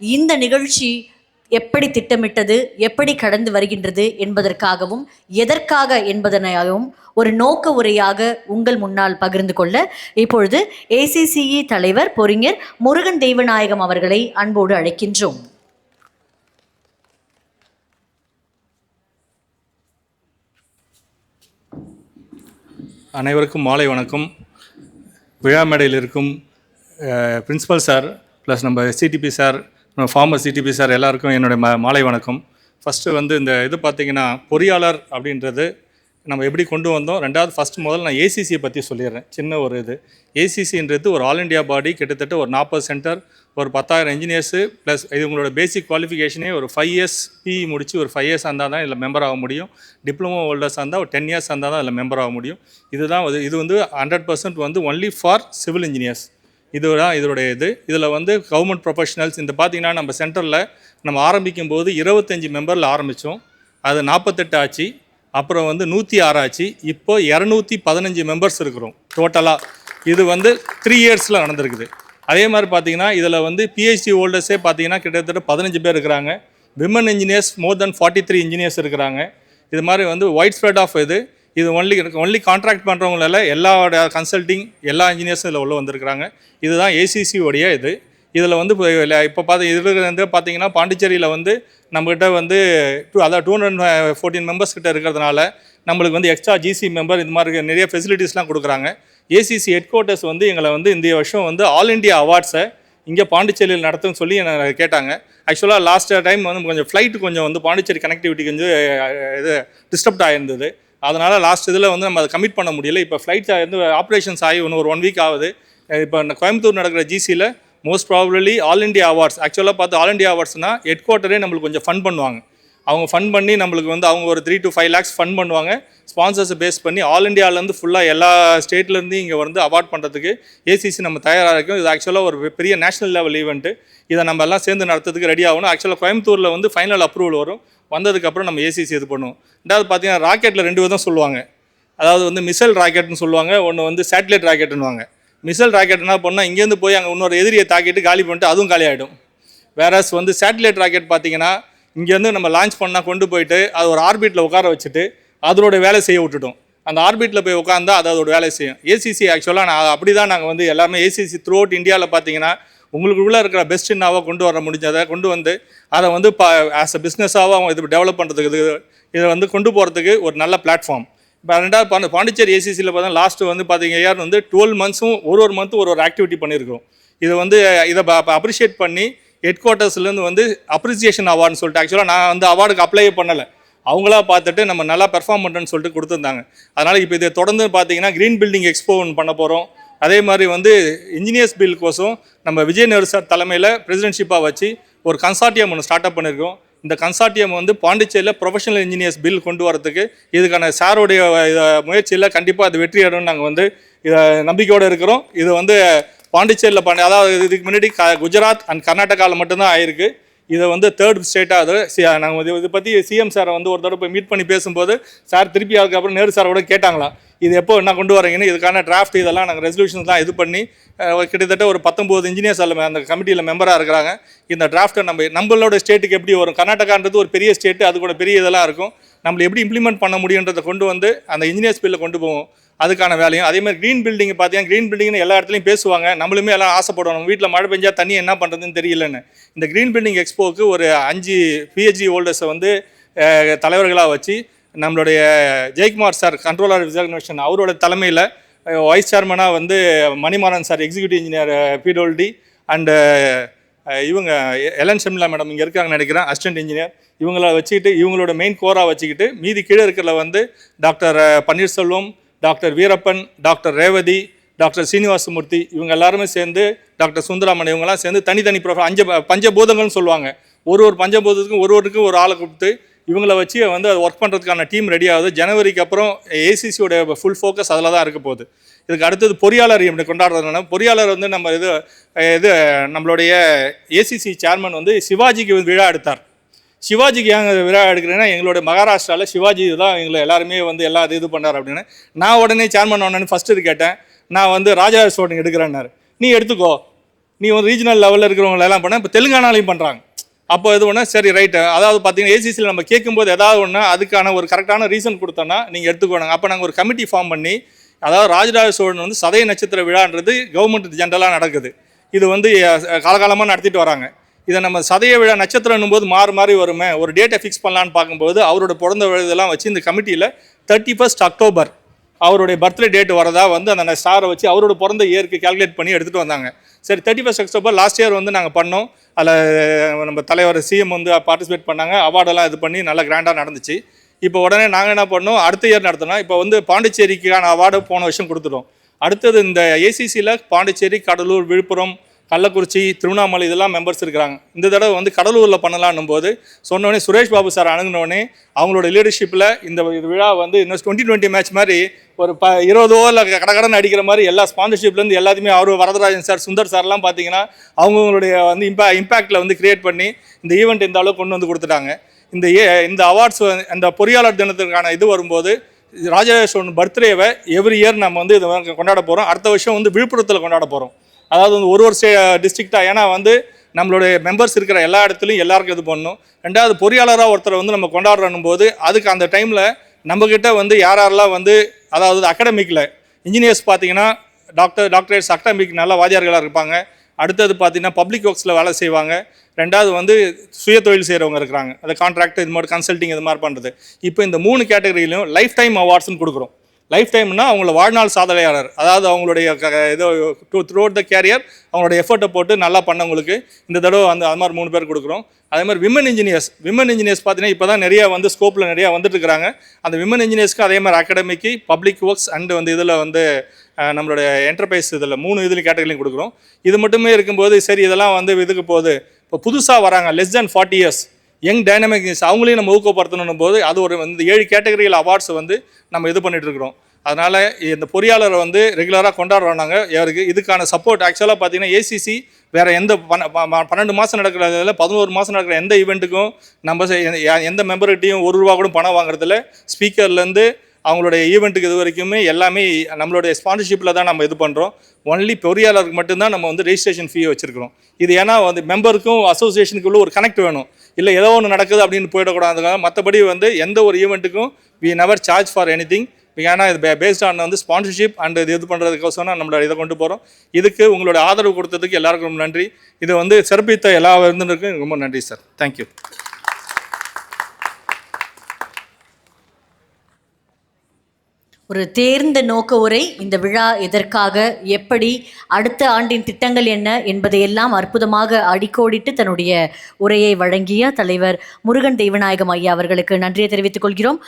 இந்த நிகழ்ச்சி எப்படி திட்டமிட்டது, எப்படி கடந்து வருகின்றது என்பதற்காகவும், எதற்காக என்பதனையும் ஒரு நோக்க உரையாக உங்கள் முன்னால் பகிர்ந்து கொள்ள இப்பொழுது ACCE தலைவர் பொறிஞர் முருகன் தெய்வநாயகம் அவர்களை அன்போடு அழைக்கின்றோம். அனைவருக்கும் மாலை வணக்கம். விழா மேடையில் இருக்கும் பிரின்சிபல் சார் ப்ளஸ் நம்ம CDP sir, former CDP sir எல்லாருக்கும் என்னுடைய மாலை வணக்கம். ஃபஸ்ட்டு இந்த இது பார்த்திங்கன்னா பொறியாளர் அப்படின்றது நம்ம எப்படி கொண்டு வந்தோம். ரெண்டாவது முதல்ல நான் ஏசிசியை பற்றி சொல்லிடுறேன். சின்ன ஒரு இது ஏசிசின்றது ஒரு ஆல் இண்டியா பாடி, கிட்டத்தட்ட ஒரு 40 சென்டர், ஒரு 10,000 இன்ஜினியர்ஸு ப்ளஸ் இது உங்களோட பேசிக் குவாலிஃபிகேஷனே ஒரு 5 இயர்ஸ் பிஇ முடித்து ஒரு 5 இயர்ஸ் இருந்தால் தான் இதில் மெம்பர் ஆக முடியும். டிப்ளமோ ஹோல்டர்ஸ் இருந்தால் ஒரு 10 இயர்ஸ் இருந்தால் தான் இதில் மெம்பர் ஆக முடியும். இது 100% ஒன்லி ஃபார் சிவில் இன்ஜினியர்ஸ். இதுதான் இதோடைய இதில் கவர்மெண்ட் ப்ரொஃபஷனல்ஸ் இந்த பார்த்திங்கன்னா நம்ம சென்டரில் நம்ம ஆரம்பிக்கும் போது 25 மெம்பரில் ஆரம்பித்தோம். அது 48 ஆச்சு, அப்புறம் 106 ஆச்சு, இப்போ 215 மெம்பர்ஸ் இருக்கிறோம் டோட்டலாக. இது 3 இயர்ஸில் நடந்திருக்குது. அதே மாதிரி பார்த்திங்கன்னா இதில் பிஹெச்டி ஹோல்டர்ஸே பார்த்திங்கன்னா கிட்டத்தட்ட 15 பேர் இருக்கிறாங்க. விமன் இன்ஜினியர்ஸ் மோர் தென் 43 இன்ஜினியர்ஸ் இருக்கிறாங்க. இது மாதிரி ஒயிட் ஸ்ப்ரெட் ஆஃப் இது ஒன்லி கான்ட்ராக்ட் பண்ணுறவங்களால எல்லா கன்சல்ட்டிங் எல்லா இன்ஜினியர்ஸும் இதில் வந்திருக்கிறாங்க. இதுதான் ஏசிசியோடைய இதில் இப்போ பார்த்தீங்கன்னா பாண்டிச்சேரியில் நம்மகிட்ட அதாவது 214 மெம்பர்ஸ் கிட்ட இருக்கிறதுனால நம்மளுக்கு எக்ஸ்ட்ரா ஜிசி மெம்பர் இது மாதிரி நிறைய ஃபெசிலிட்டிஸ்லாம் கொடுக்குறாங்க. ஏசிசி ஹெட் குவார்ட்டர்ஸ் எங்களை இந்த வருஷம் ஆல் இண்டியா அவார்ட்ஸை இங்கே பாண்டிச்சேரியில் நடத்துன்னு சொல்லி என்னை கேட்டாங்க. ஆக்சுவலாக லாஸ்ட் டைம் கொஞ்சம் ஃப்ளைட்டு கொஞ்சம் பாண்டிச்சேரி கனெக்டிவிட்டி கொஞ்சம் டிஸ்டர்ப்ட் ஆகிருந்தது. அதனால் லாஸ்ட் இதில் நம்ம அதை கமிட் பண்ண முடியல. இப்போ ஃப்ளைட்ஸ் ஆப்ரேஷன்ஸ் ஆகி ஒரு 1 வீக் ஆகுது. இப்போ கோயம்புத்தூர் நடக்கிற ஜிசியில் most probably all India awards, ஆக்சுவலாக ஆல் இண்டியா அவார்ட்ஸ்னால் ஹெட் குவார்ட்டரே நம்மளுக்கு கொஞ்சம் ஃபண்ட் பண்ணுவாங்க. அவங்க ஃபண்ட் பண்ணி நம்மளுக்கு அவங்க ஒரு 3 to 5 lakhs ஃபண்ட் பண்ணுவாங்க. ஸ்பான்சர்ஸை பேஸ் பண்ணி ஆல் இண்டியாவிலேருந்து ஃபுல்லாக எல்லா ஸ்டேட்லேருந்து இங்கே அவார்ட் பண்ணுறதுக்கு ஏசிசி நம்ம தயாராக இருக்கும். இது ஆக்சுவலாக ஒரு பெரிய நேஷனல் லெவல் ஈவெண்ட்டு. இதை நம்ம எல்லாம் சேர்ந்து நடத்துறதுக்கு ரெடி ஆகணும். ஆக்சுவலாக கோயம்புத்தூரில் ஃபைனல் அப்ரூவல் வரும். வந்ததுக்கப்புறம் நம்ம ஏசிசி இது பண்ணுவோம். ரெண்டாவது பார்த்தீங்கன்னா ராக்கெட்டில் 2 விதம் சொல்லுவாங்க. அதாவது மிசைல் ராக்கெட்னு சொல்லுவாங்க, ஒன்று சேட்டலைட் ராக்கெட்டுன்னுவாங்க. மிசைல் ராக்கெட் என்ன பண்ணால் இங்கேருந்து போய் அங்கே இன்னொரு எதிரியை தாக்கிட்டு காலி பண்ணிட்டு அதுவும் காலி ஆகிடும். வேறஸ் சேட்டலைட் ராக்கெட் பார்த்தீங்கன்னா இங்கேருந்து நம்ம லான்ச் பண்ணால் கொண்டு போயிட்டு அது ஒரு ஆர்பிட்டில் உட்கார வச்சுட்டு அதோட வேலை செய்ய விட்டுட்டோம். அந்த ஆர்பிட்டில் போய் உட்காந்தா அது அதோட வேலை செய்யும். ஏசிசி ஆக்சுவலாக நான் அப்படி தான் நாங்கள் எல்லாருமே ஏசிசி த்ரூ அவுட் இந்தியாவில் பார்த்தீங்கன்னா உங்களுக்குள்ளே இருக்கிற பெஸ்ட் இன்னாவாக கொண்டு வர முடிஞ்சதை கொண்டு அதை ஆஸ் அ பிஸ்னஸாகவும் அவங்க இது டெவலப் பண்ணுறதுக்கு இதை கொண்டு போகிறதுக்கு ஒரு நல்ல பிளாட்ஃபார்ம். இப்போ ரெண்டாவது பாண்டிச்சேரி ஏசிசியில் பார்த்தா லாஸ்ட்டு பார்த்தீங்க இயர் 12 மந்த்ஸும் ஒரு மந்த்தும் ஒரு ஆக்டிவிட்டி பண்ணியிருக்கோம். இதை அப்ரிஷியேட் பண்ணி ஹெட் குவார்ட்டர்ஸ்லேருந்து அப்ரிசியேஷன் அவார்டுன்னு சொல்லிட்டு ஆக்சுவலாக நான் அவார்டுக்கு அப்ளை பண்ணலை, அவங்களா பார்த்துட்டு நம்ம நல்லா பெர்ஃபார்ம் பண்ணுறேன்னு சொல்லிட்டு கொடுத்துருந்தாங்க. அதனால் இப்போ இதை தொடர்ந்து பார்த்தீங்கன்னா க்ரீன் பில்டிங் எக்ஸ்போ ஒன்று பண்ண போகிறோம். அதே மாதிரி இன்ஜினியர்ஸ் பில் கோசம் நம்ம விஜய் நேரு சார் தலைமையில் பிரசிடென்ட்ஷிப்பாக வச்சு ஒரு கன்சார்ட்டியம் ஒன்று ஸ்டார்ட் அப் பண்ணியிருக்கோம். இந்த கன்சார்ட்டியம் ப்ராண்டிச்சேரியில் ப்ரொஃபஷனல் இன்ஜினியர்ஸ் பில் கொண்டு வரதுக்கு இதுக்கான சாரோடைய முயற்சியில் கண்டிப்பாக அது வெற்றி அடையும். நாங்கள் இதை நம்பிக்கையோடு இருக்கிறோம். இது பாண்டிச்சேரியில் அதாவது இதுக்கு முன்னாடி குஜராத் அண்ட் கர்நாடகாவில் மட்டும்தான் ஆயிருக்கு. இதை 3rd ஸ்டேட்டாக நாங்கள் இதை பற்றி சிஎம் சாரை ஒரு தடவை போய் மீட் பண்ணி பேசும்போது சார் திருப்பி அதுக்கப்புறம் நேரு சாரோட கேட்டாங்களாம், இது எப்போ என்ன கொண்டு வரீங்கன்னு. இதுக்கான டிராஃப்ட் இதெல்லாம் நாங்கள் ரெசல்யூஷன்ஸ்லாம் இது பண்ணி கிட்டத்தட்ட ஒரு 19 இன்ஜினியர்ஸ் அந்த கமிட்டியில் மெம்பராக இருக்கிறாங்க. இந்த டிராஃப்ட்டை நம்மளோட ஸ்டேட்டுக்கு எப்படி வரும், கர்நாடகான்றது ஒரு பெரிய ஸ்டேட்டு, அது கூட பெரிய இதெல்லாம் இருக்கும், நம்மளை எப்படி இம்ப்ளிமெண்ட் பண்ண முடியுன்றதை கொண்டு அந்த இன்ஜினியர்ஸ் பில்லை கொண்டு போவோம். அதுக்கான வேலையும் அதே மாதிரி க்ரீன் பில்டிங் பார்த்தீங்கன்னா க்ரீன் பில்டிங்னு எல்லா இடத்துலையும் பேசுவாங்க, நம்மளுமே எல்லாம் ஆசைப்படுவோம். வீட்டில் மழை பெஞ்சா தண்ணி என்ன பண்ணுறதுன்னு தெரியலன்னு. இந்த க்ரீன் பில்டிங் எக்ஸ்போவுக்கு ஒரு 5 பிஹெச்டி ஹோல்டர்ஸை தலைவர்களாக வச்சு நம்மளுடைய ஜெயக்குமார் சார் கண்ட்ரோலர் எக்ஸாமினேஷன் அவரோட தலைமையில் வைஸ் சேர்மனாக Manimaran sir executive engineer PWD and இவங்க எலன் ஷெம்லா மேடம் இங்கே இருக்காங்க நினைக்கிறேன், அசிஸ்டன்ட் இன்ஜினியர். இவங்கள வச்சுக்கிட்டு இவங்களோட மெயின் கோராக வச்சுக்கிட்டு மீதி கீழே இருக்கிற doctor Panneerselvam, doctor Veerappan, doctor Revathi, doctor Srinivasamurthy இவங்க எல்லாருமே சேர்ந்து, டாக்டர் சுந்தராமன் இவங்கெல்லாம் சேர்ந்து தனித்தனி பஞ்சபூதங்கள்னு சொல்லுவாங்க. ஒரு பஞ்சபூதத்துக்கும் ஒருவருக்கும் ஒரு ஆளை கொடுத்து இவங்கள வச்சு அது ஒர்க் பண்ணுறதுக்கான டீம் ரெடி ஆகுது. ஜனவரிக்கு அப்புறம் ஏசிசியோட ஃபுல் ஃபோக்கஸ் அதில் தான் இருக்க போகுது. இதுக்கு அடுத்தது பொறியாளர் இப்படி கொண்டாடுறதுனால பொறியாளர் நம்ம நம்மளுடைய ஏசிசி சேர்மன் சிவாஜிக்கு விழா எடுத்தார். சிவாஜிக்கு ஏன் விழா எடுக்கிறேன்னா எங்களோட மகாராஷ்டிராவில் சிவாஜி தான் எங்களை எல்லாருமே எல்லா இது பண்ணார் அப்படின்னு. நான் உடனே சேர்மன் ஆனேன்னு ஃபஸ்ட்டு கேட்டேன். நான் ராஜா சோட்டிங் எடுக்கிறேன்னாரு. நீ எடுத்துக்கோ, நீ ஒரு ரீஜனல் லெவலில் இருக்கிறவங்க எல்லாம் பண்ண இப்போ தெலுங்கானாலையும் பண்ணுறாங்க. அப்போ இது ஒன்று சரி ரைட்டு, அதாவது பார்த்தீங்கன்னா ஏசிசியில் நம்ம கேட்கும்போது ஏதாவது ஒன்று அதுக்கான ஒரு கரெக்டான ரீசன் கொடுத்தோன்னா நீங்கள் எடுத்துக்கோங்க. அப்போ நாங்கள் ஒரு கமிட்டி ஃபார்ம் பண்ணி, அதாவது ராஜராஜ சோழன் வந்து சதய நட்சத்திர விழான்றது கவர்மெண்ட் ஜென்ரலாக நடக்குது. இது வந்து காலகாலமாக நடத்திட்டு வராங்க. இதை நம்ம சதய விழா நட்சத்திரம் போது மாறி வருமே, ஒரு டேட்டை ஃபிக்ஸ் பண்ணலான்னு பார்க்கும்போது அவரோட பிறந்த இதெல்லாம் வச்சு இந்த கமிட்டியில் 31 அக்டோபர் அவருடைய பர்த்டே டேட் வரதா வந்து அந்த ஸ்டாரை வச்சு அவரோட பிறந்த இயருக்கு கால்குலேட் பண்ணி எடுத்துகிட்டு வந்தாங்க. சரி 31 அக்டோபர் லாஸ்ட் இயர் வந்து நாங்கள் பண்ணோம். அதில் நம்ம தலைவர் சிஎம் வந்து பார்ட்டிசிபேட் பண்ணாங்க, அவார்டெல்லாம் இது பண்ணி நல்லா கிராண்டாக நடந்துச்சு. இப்போ உடனே நாங்கள் என்ன பண்ணோம், அடுத்த இயர் நடத்தினோம். இப்போ வந்து பாண்டிச்சேரிக்கான அவார்டு போன வருஷம் கொடுத்துட்டோம். அடுத்தது இந்த ஏசிசியில் பாண்டிச்சேரி, கடலூர், விழுப்புரம், கள்ளக்குறிச்சி, திருவண்ணாமலை இதெல்லாம் மெம்பர்ஸ் இருக்கிறாங்க. இந்த தடவை வந்து கடலூரில் பண்ணலான்னும் போது சொன்னோடனே சுரேஷ் பாபு சார் அணுகுனோடனே அவங்களோட லீடர்ஷிப்பில் இந்த விழா வந்து இன்னும் 2020 மேட்ச் மாதிரி ஒரு 20 ஓவரில் கடகடன் அடிக்கிற மாதிரி எல்லா ஸ்பான்சர்ஷிப்லேருந்து எல்லாத்தையுமே அவர் வரதராஜன் சார், சுந்தர் சார்லாம் பார்த்தீங்கன்னா அவங்களுடைய வந்து இம்பேக்டில் வந்து கிரியேட் பண்ணி இந்த ஈவெண்ட் இந்த அளவுக்கு கொண்டு வந்து கொடுத்துட்டாங்க. இந்த அவார்ட்ஸ் அந்த பொறியாளர் தினத்திற்கான இது வரும்போது ராஜராஜ சோழன் பர்த்டேவை எவ்ரி இயர் நம்ம வந்து இதை கொண்டாட போகிறோம். அடுத்த வருஷம் வந்து விழுப்புரத்தில் கொண்டாட போகிறோம். அதாவது வந்து ஒரு டிஸ்ட்ரிக்டாக, ஏன்னா வந்து நம்மளுடைய மெம்பர்ஸ் இருக்கிற எல்லா இடத்துலையும் எல்லாருக்கும் இது பண்ணணும். ரெண்டாவது பொறியாளராக ஒருத்தரை வந்து நம்ம கொண்டாடுறணும் போது அதுக்கு அந்த டைமில் நம்மக்கிட்ட வந்து யாரெல்லாம் வந்து அதாவது அகாடமிக்கில் இன்ஜினியர்ஸ் பார்த்தீங்கன்னா டாக்டரேட்ஸ் அகாடமிக் நல்ல வாத்தியார்களாக இருப்பாங்க. அடுத்தது பார்த்தீங்கன்னா பப்ளிக் ஒர்க்ஸில் வேலை செய்வாங்க. ரெண்டாவது வந்து சுய தொழில் செய்கிறவங்க இருக்கிறாங்க, அது கான்ட்ராக்ட் இது மாதிரி கன்சல்ட்டிங் இது மாதிரி பண்ணுறது. இப்போ இந்த 3 கேட்டகரியிலையும் லைஃப் டைம் அவார்ட்ஸ்னு கொடுக்குறோம். லைஃப் டைம்னா அவங்கள வாழ்நாள் சாதனையாளர், அதாவது அவங்களுடைய ஏதோ த்ரூ அவுட் த கேரியர் அவங்களோட எஃபர்ட்டை போட்டு நல்லா பண்ணவங்களுக்கு இந்த தடவை வந்து அது மாதிரி 3 பேர் கொடுக்குறோம். அதே மாதிரி விமன் இன்ஜினியர்ஸ் பார்த்தீங்கன்னா இப்போ தான் நிறையா வந்து ஸ்கோப்பில் நிறையா வந்துட்டு இருக்கிறாங்க. அந்த விமன் இன்ஜினியர்ஸ்க்கு அதே மாதிரி அகாடமிக்கு, பப்ளிக் ஒர்க்ஸ் அண்டு வந்து இதில் வந்து நம்மளுடைய என்டர்பிரைஸ் இதில் 3 இதில் கேட்டகரிலையும் கொடுக்குறோம். இது மட்டுமே இருக்கும்போது சரி இதெல்லாம் வந்து இதுக்கு போகுது. இப்போ புதுசாக வராங்க less than 40 years young dynamic அவங்களையும் நம்ம ஊக்கப்படுத்தணும் போது அது ஒரு வந்து 7 கேட்டகரியில் அவார்ட்ஸ் வந்து நம்ம இது பண்ணிட்டு இருக்கிறோம். அதனால் இந்த பொறியாளரை வந்து ரெகுலராக கொண்டாடுறோம் நாங்கள். யாருக்கு இதுக்கான சப்போர்ட் ஆக்சுவலாக பார்த்தீங்கன்னா ஏசிசி வேறு எந்த 12 மாதம் நடக்கிறதில் 11 மாதம் நடக்கிற எந்த ஈவெண்ட்டுக்கும் நம்ம எந்த மெம்பர்கிட்டையும் ₹1 கூட பணம் வாங்குறதில்ல. ஸ்பீக்கர்லேருந்து அவங்களுடைய ஈவெண்ட்டுக்கு இது வரைக்குமே எல்லாமே நம்மளுடைய ஸ்பான்சர்ஷிப்பில் தான் நம்ம இது பண்ணுறோம். ஒன்லி பொறியாளருக்கு மட்டும்தான் நம்ம வந்து ரெஜிஸ்ட்ரேஷன் ஃபீ வச்சுருக்கிறோம். இது ஏன்னா வந்து மெம்பருக்கும் அசோசியேஷனுக்குள்ள ஒரு கனெக்ட் வேணும், இல்லை ஏதோ ஒன்று நடக்குது அப்படின்னு போயிடக்கூடாதுக்காக. மற்றபடி வந்து எந்த ஒரு ஈவெண்ட்டுக்கும் we never charge for anything. ஏன்னா இது பேஸ்ட் ஆன் வந்து ஸ்பான்சர்ஷிப் அண்ட் இது பண்ணுறதுக்கோசரம் நம்மளோட இதை கொண்டு போகிறோம். இதுக்கு உங்களோட ஆதரவு கொடுத்ததுக்கு எல்லாருக்கும் ரொம்ப நன்றி. இதை வந்து சிறப்பித்த எல்லா விருந்தினருக்கும் ரொம்ப நன்றி சார். தேங்க்யூ. ஒரு தேர்ந்த நோக்க உரை, இந்த விழா எதற்காக, எப்படி, அடுத்த ஆண்டின் திட்டங்கள் என்ன என்பதையெல்லாம் அற்புதமாக அடிக்கோடிட்டு தன்னுடைய உரையை வழங்கிய தலைவர் முருகன் தெய்வநாயகம் ஐயா அவர்களுக்கு நன்றியை தெரிவித்துக் கொள்கிறோம்.